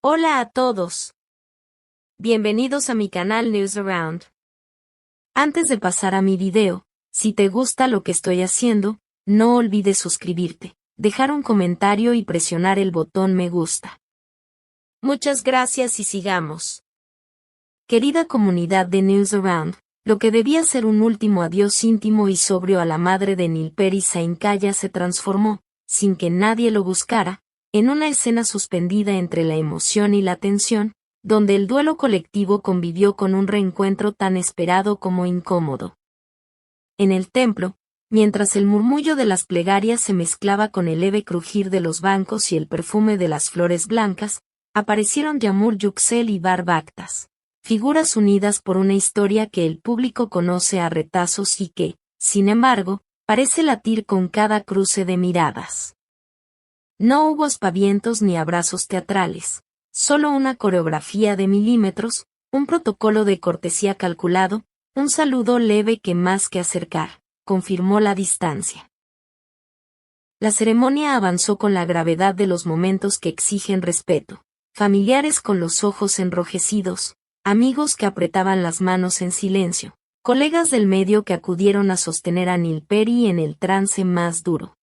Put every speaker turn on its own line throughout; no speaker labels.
Hola a todos. Bienvenidos a mi canal News Around. Antes de pasar a mi video, si te gusta lo que estoy haciendo, no olvides suscribirte, dejar un comentario y presionar el botón me gusta. Muchas gracias y sigamos. Querida comunidad de News Around, lo que debía ser un último adiós íntimo y sobrio a la madre de Nilperi Sainkaya se transformó, sin que nadie lo buscara, en una escena suspendida entre la emoción y la tensión, donde el duelo colectivo convivió con un reencuentro tan esperado como incómodo. En el templo, mientras el murmullo de las plegarias se mezclaba con el leve crujir de los bancos y el perfume de las flores blancas, aparecieron Yamur Yuxel y Bar Baktas, figuras unidas por una historia que el público conoce a retazos y que, sin embargo, parece latir con cada cruce de miradas. No hubo aspavientos ni abrazos teatrales, solo una coreografía de milímetros, un protocolo de cortesía calculado, un saludo leve que más que acercar, confirmó la distancia. La ceremonia avanzó con la gravedad de los momentos que exigen respeto, familiares con los ojos enrojecidos, amigos que apretaban las manos en silencio, colegas del medio que acudieron a sostener a Nilperi en el trance más duro.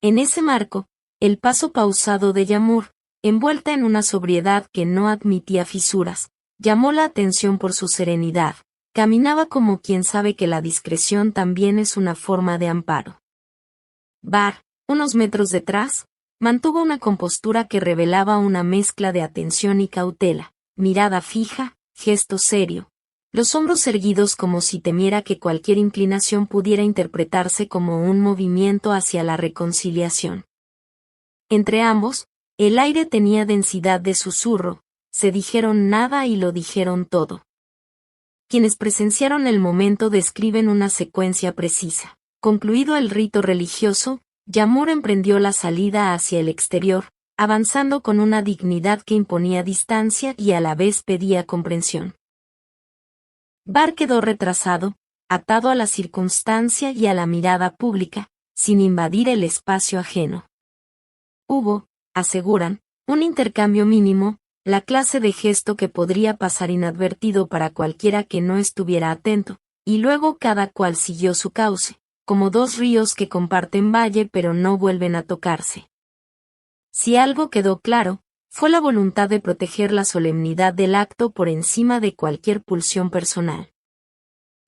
En ese marco, el paso pausado de Yamur, envuelta en una sobriedad que no admitía fisuras, llamó la atención por su serenidad. Caminaba como quien sabe que la discreción también es una forma de amparo. Bar, unos metros detrás, mantuvo una compostura que revelaba una mezcla de atención y cautela, mirada fija, gesto serio, los hombros erguidos como si temiera que cualquier inclinación pudiera interpretarse como un movimiento hacia la reconciliación. Entre ambos, el aire tenía densidad de susurro, se dijeron nada y lo dijeron todo. Quienes presenciaron el momento describen una secuencia precisa. Concluido el rito religioso, Yamur emprendió la salida hacia el exterior, avanzando con una dignidad que imponía distancia y a la vez pedía comprensión. Bar quedó retrasado, atado a la circunstancia y a la mirada pública, sin invadir el espacio ajeno. Hubo, aseguran, un intercambio mínimo, la clase de gesto que podría pasar inadvertido para cualquiera que no estuviera atento, y luego cada cual siguió su cauce, como dos ríos que comparten valle pero no vuelven a tocarse. Si algo quedó claro, fue la voluntad de proteger la solemnidad del acto por encima de cualquier pulsión personal.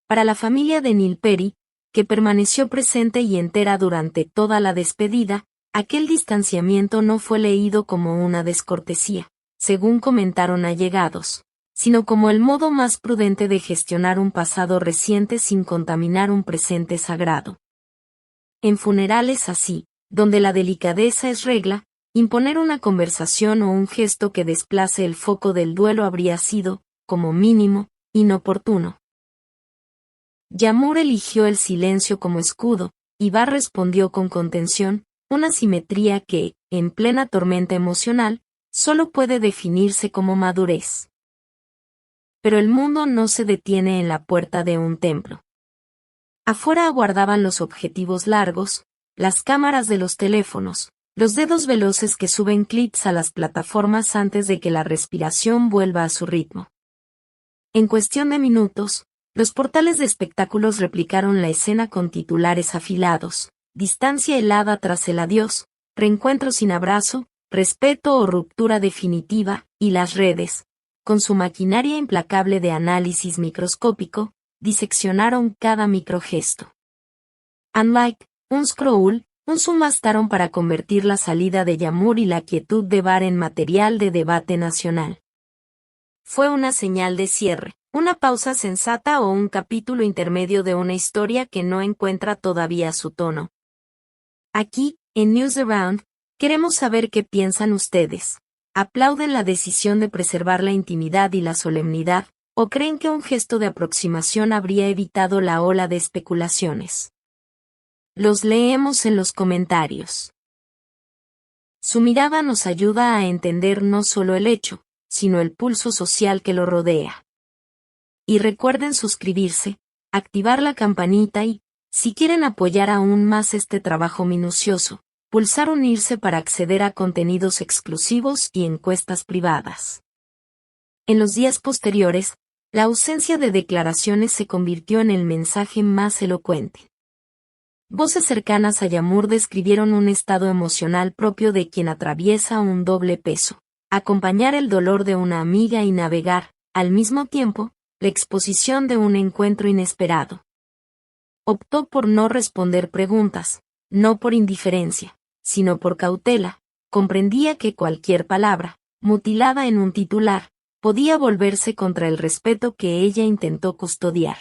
Para la familia de Nilperi, que permaneció presente y entera durante toda la despedida, aquel distanciamiento no fue leído como una descortesía, según comentaron allegados, sino como el modo más prudente de gestionar un pasado reciente sin contaminar un presente sagrado. En funerales así, donde la delicadeza es regla, imponer una conversación o un gesto que desplace el foco del duelo habría sido, como mínimo, inoportuno. Yamur eligió el silencio como escudo, y Bar respondió con contención, una simetría que, en plena tormenta emocional, solo puede definirse como madurez. Pero el mundo no se detiene en la puerta de un templo. Afuera aguardaban los objetivos largos, las cámaras de los teléfonos, los dedos veloces que suben clips a las plataformas antes de que la respiración vuelva a su ritmo. En cuestión de minutos, los portales de espectáculos replicaron la escena con titulares afilados, distancia helada tras el adiós, reencuentro sin abrazo, respeto o ruptura definitiva, y las redes, con su maquinaria implacable de análisis microscópico, diseccionaron cada microgesto. Unlike, un scroll, un zoom bastaron para convertir la salida de Yamur y la quietud de Bar en material de debate nacional. Fue una señal de cierre, una pausa sensata o un capítulo intermedio de una historia que no encuentra todavía su tono. Aquí, en News Around, queremos saber qué piensan ustedes. ¿Aplauden la decisión de preservar la intimidad y la solemnidad, o creen que un gesto de aproximación habría evitado la ola de especulaciones? Los leemos en los comentarios. Su mirada nos ayuda a entender no solo el hecho, sino el pulso social que lo rodea. Y recuerden suscribirse, activar la campanita y, si quieren apoyar aún más este trabajo minucioso, Pulsar unirse para acceder a contenidos exclusivos y encuestas privadas. En los días posteriores, la ausencia de declaraciones se convirtió en el mensaje más elocuente. Voces cercanas a Yamur describieron un estado emocional propio de quien atraviesa un doble peso: acompañar el dolor de una amiga y navegar, al mismo tiempo, la exposición de un encuentro inesperado. Optó por no responder preguntas, no por indiferencia, sino por cautela. Comprendía que cualquier palabra, mutilada en un titular, podía volverse contra el respeto que ella intentó custodiar.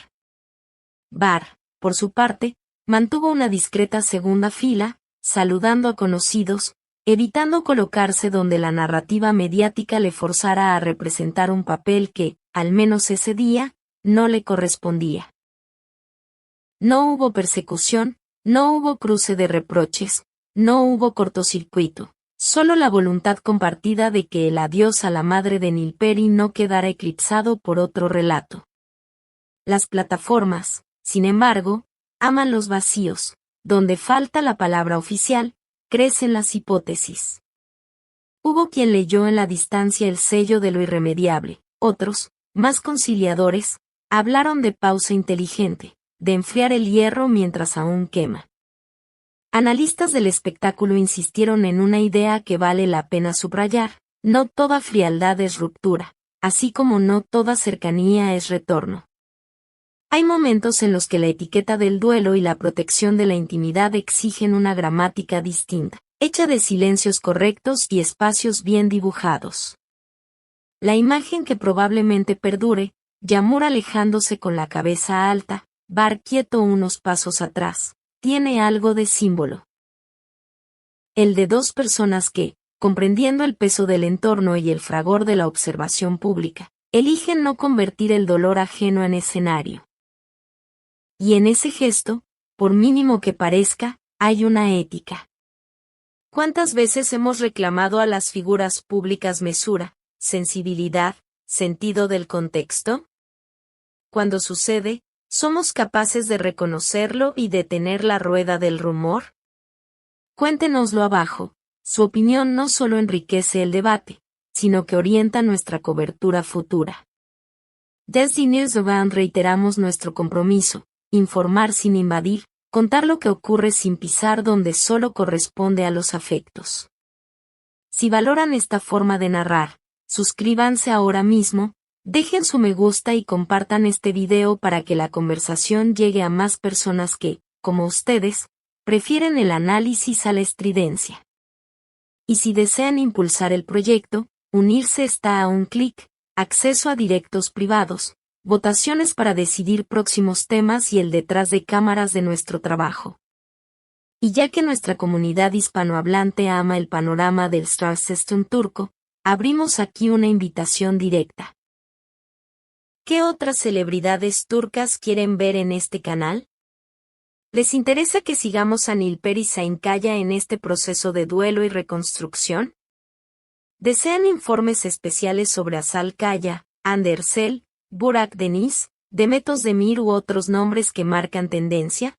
Barr, por su parte, mantuvo una discreta segunda fila, saludando a conocidos, evitando colocarse donde la narrativa mediática le forzara a representar un papel que, al menos ese día, no le correspondía. No hubo persecución, no hubo cruce de reproches, no hubo cortocircuito, solo la voluntad compartida de que el adiós a la madre de Nilperi no quedara eclipsado por otro relato. Las plataformas, sin embargo, aman los vacíos. Donde falta la palabra oficial, crecen las hipótesis. Hubo quien leyó en la distancia el sello de lo irremediable, otros, más conciliadores, hablaron de pausa inteligente, de enfriar el hierro mientras aún quema. Analistas del espectáculo insistieron en una idea que vale la pena subrayar: no toda frialdad es ruptura, así como no toda cercanía es retorno. Hay momentos en los que la etiqueta del duelo y la protección de la intimidad exigen una gramática distinta, hecha de silencios correctos y espacios bien dibujados. La imagen que probablemente perdure: Yamur alejándose con la cabeza alta, Barr quieto unos pasos atrás, tiene algo de símbolo. El de dos personas que, comprendiendo el peso del entorno y el fragor de la observación pública, eligen no convertir el dolor ajeno en escenario. Y en ese gesto, por mínimo que parezca, hay una ética. ¿Cuántas veces hemos reclamado a las figuras públicas mesura, sensibilidad, sentido del contexto? Cuando sucede, ¿somos capaces de reconocerlo y detener la rueda del rumor? Cuéntenoslo abajo. Su opinión no solo enriquece el debate, sino que orienta nuestra cobertura futura. Desde Newsround reiteramos nuestro compromiso: informar sin invadir, contar lo que ocurre sin pisar donde solo corresponde a los afectos. Si valoran esta forma de narrar, suscríbanse ahora mismo, dejen su me gusta y compartan este video para que la conversación llegue a más personas que, como ustedes, prefieren el análisis a la estridencia. Y si desean impulsar el proyecto, unirse está a un clic: acceso a directos privados, votaciones para decidir próximos temas y el detrás de cámaras de nuestro trabajo. Y ya que nuestra comunidad hispanohablante ama el panorama del Star System turco, abrimos aquí una invitación directa. ¿Qué otras celebridades turcas quieren ver en este canal? ¿Les interesa que sigamos a Nilperi Şahinkaya en este proceso de duelo y reconstrucción? ¿Desean informes especiales sobre Asal Kaya, Andersel, Burak Deniz, Demet Özdemir u otros nombres que marcan tendencia?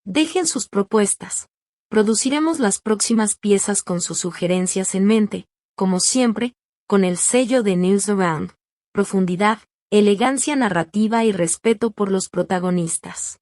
Dejen sus propuestas. Produciremos las próximas piezas con sus sugerencias en mente, como siempre, con el sello de Newsround: profundidad, elegancia narrativa y respeto por los protagonistas.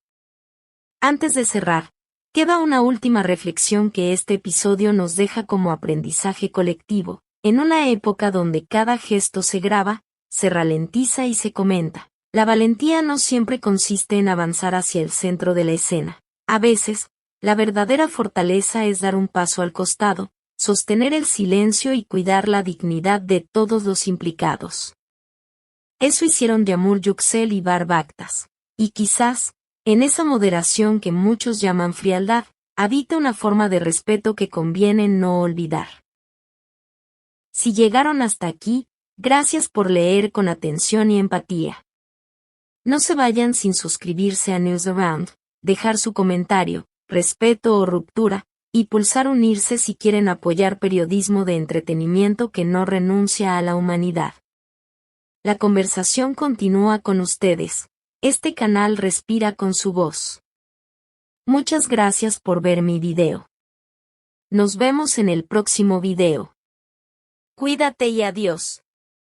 Antes de cerrar, queda una última reflexión que este episodio nos deja como aprendizaje colectivo. En una época donde cada gesto se graba, se ralentiza y se comenta, la valentía no siempre consiste en avanzar hacia el centro de la escena. A veces, la verdadera fortaleza es dar un paso al costado, sostener el silencio y cuidar la dignidad de todos los implicados. Eso hicieron Yağmur Yüksel y Barr Baktas. Y quizás, en esa moderación que muchos llaman frialdad, habita una forma de respeto que conviene no olvidar. Si llegaron hasta aquí, gracias por leer con atención y empatía. No se vayan sin suscribirse a Newsround, dejar su comentario, respeto o ruptura, y pulsar unirse si quieren apoyar periodismo de entretenimiento que no renuncia a la humanidad. La conversación continúa con ustedes. Este canal respira con su voz. Muchas gracias por ver mi video. Nos vemos en el próximo video. Cuídate y adiós.